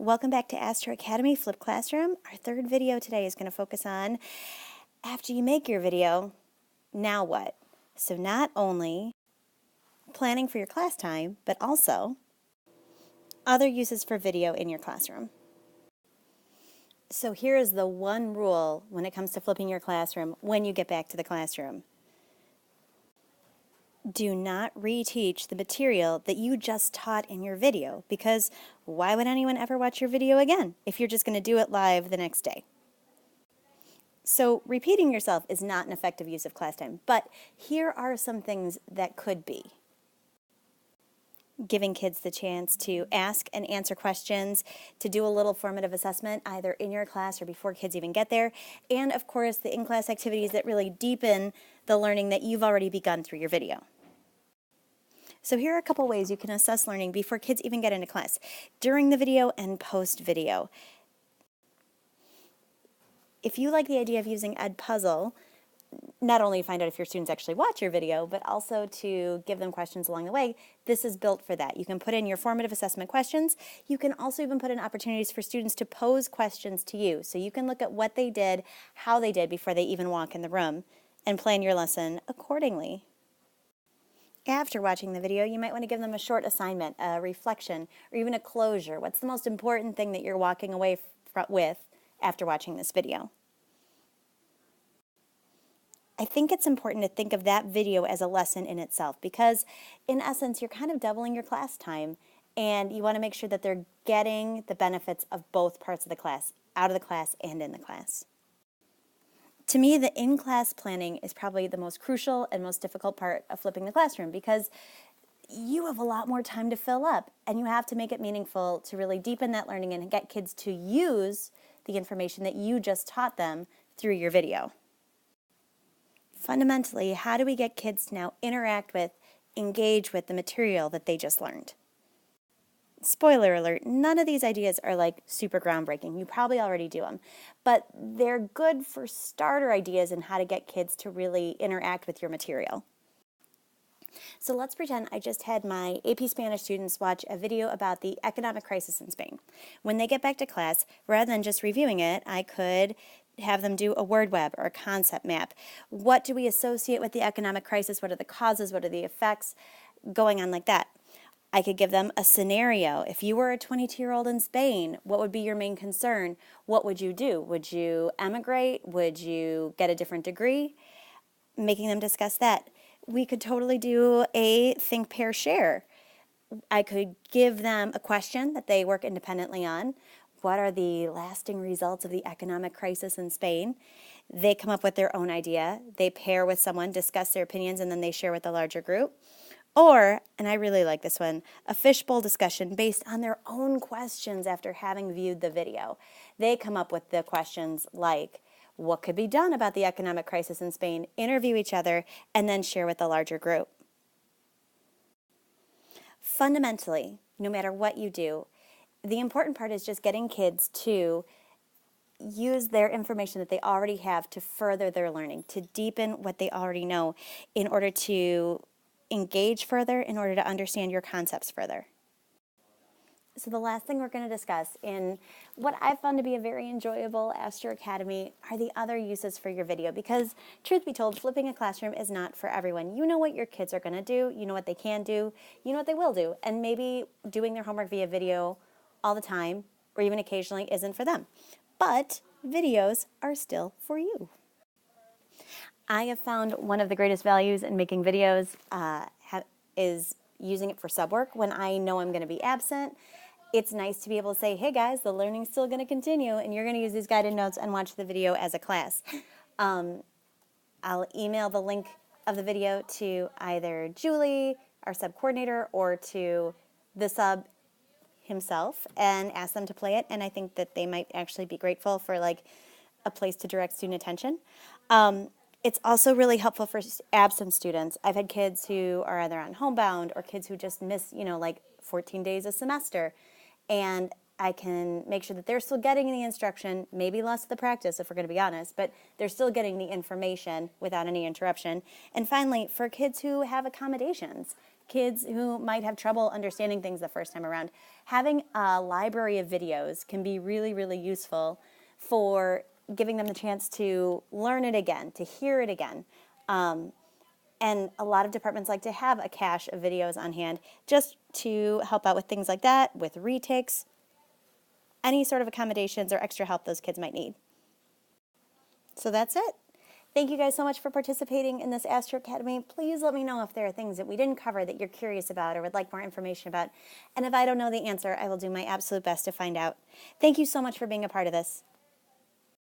Welcome back to Astro Academy Flip Classroom. Our third video today is going to focus on, after you make your video, now what? So not only planning for your class time, but also other uses for video in your classroom. So here is the one rule when it comes to flipping your classroom when you get back to the classroom. Do not reteach the material that you just taught in your video, because why would anyone ever watch your video again if you're just going to do it live the next day? So repeating yourself is not an effective use of class time, but here are some things that could be. Giving kids the chance to ask and answer questions, to do a little formative assessment either in your class or before kids even get there, and of course the in-class activities that really deepen the learning that you've already begun through your video. So here are a couple ways you can assess learning before kids even get into class, during the video and post-video. If you like the idea of using Edpuzzle, not only to find out if your students actually watch your video, but also to give them questions along the way, this is built for that. You can put in your formative assessment questions. You can also even put in opportunities for students to pose questions to you. So you can look at what they did, how they did before they even walk in the room, and plan your lesson accordingly. After watching the video, you might want to give them a short assignment, a reflection, or even a closure. What's the most important thing that you're walking away with after watching this video? I think it's important to think of that video as a lesson in itself, because in essence, you're kind of doubling your class time, and you want to make sure that they're getting the benefits of both parts of the class, out of the class and in the class. To me, the in-class planning is probably the most crucial and most difficult part of flipping the classroom, because you have a lot more time to fill up, and you have to make it meaningful to really deepen that learning and get kids to use the information that you just taught them through your video. Fundamentally, how do we get kids to now interact with, engage with the material that they just learned? Spoiler alert, none of these ideas are like super groundbreaking. You probably already do them, but they're good for starter ideas in how to get kids to really interact with your material. So let's pretend I just had my AP Spanish students watch a video about the economic crisis in Spain. When they get back to class, rather than just reviewing it, I could have them do a word web or a concept map. What do we associate with the economic crisis? What are the causes? What are the effects? Going on like that. I could give them a scenario. If you were a 22-year-old in Spain, what would be your main concern? What would you do? Would you emigrate? Would you get a different degree? Making them discuss that. We could totally do a think, pair, share. I could give them a question that they work independently on. What are the lasting results of the economic crisis in Spain? They come up with their own idea. They pair with someone, discuss their opinions, and then they share with the larger group. Or, and I really like this one, a fishbowl discussion based on their own questions after having viewed the video. They come up with the questions like, what could be done about the economic crisis in Spain, interview each other, and then share with the larger group. Fundamentally, no matter what you do, the important part is just getting kids to use their information that they already have to further their learning, to deepen what they already know in order to engage further, in order to understand your concepts further. So the last thing we're going to discuss in what I've found to be a very enjoyable Astro Academy are the other uses for your video, because truth be told, flipping a classroom is not for everyone. You know what your kids are going to do, you know what they can do, you know what they will do, and maybe doing their homework via video all the time or even occasionally isn't for them. But videos are still for you. I have found one of the greatest values in making videos is using it for sub work when I know I'm going to be absent. It's nice to be able to say, hey guys, the learning's still going to continue and you're going to use these guided notes and watch the video as a class. I'll email the link of the video to either Julie, our sub coordinator, or to the sub himself and ask them to play it, and I think that they might actually be grateful for like a place to direct student attention. It's also really helpful for absent students. I've had kids who are either on homebound or kids who just miss, like 14 days a semester. And I can make sure that they're still getting the instruction, maybe less of the practice if we're going to be honest, but they're still getting the information without any interruption. And finally, for kids who have accommodations, kids who might have trouble understanding things the first time around. Having a library of videos can be really, really useful for giving them the chance to learn it again, to hear it again. And a lot of departments like to have a cache of videos on hand just to help out with things like that, with retakes, any sort of accommodations or extra help those kids might need. So that's it. Thank you guys so much for participating in this Astro Academy. Please let me know if there are things that we didn't cover that you're curious about or would like more information about. And if I don't know the answer, I will do my absolute best to find out. Thank you so much for being a part of this.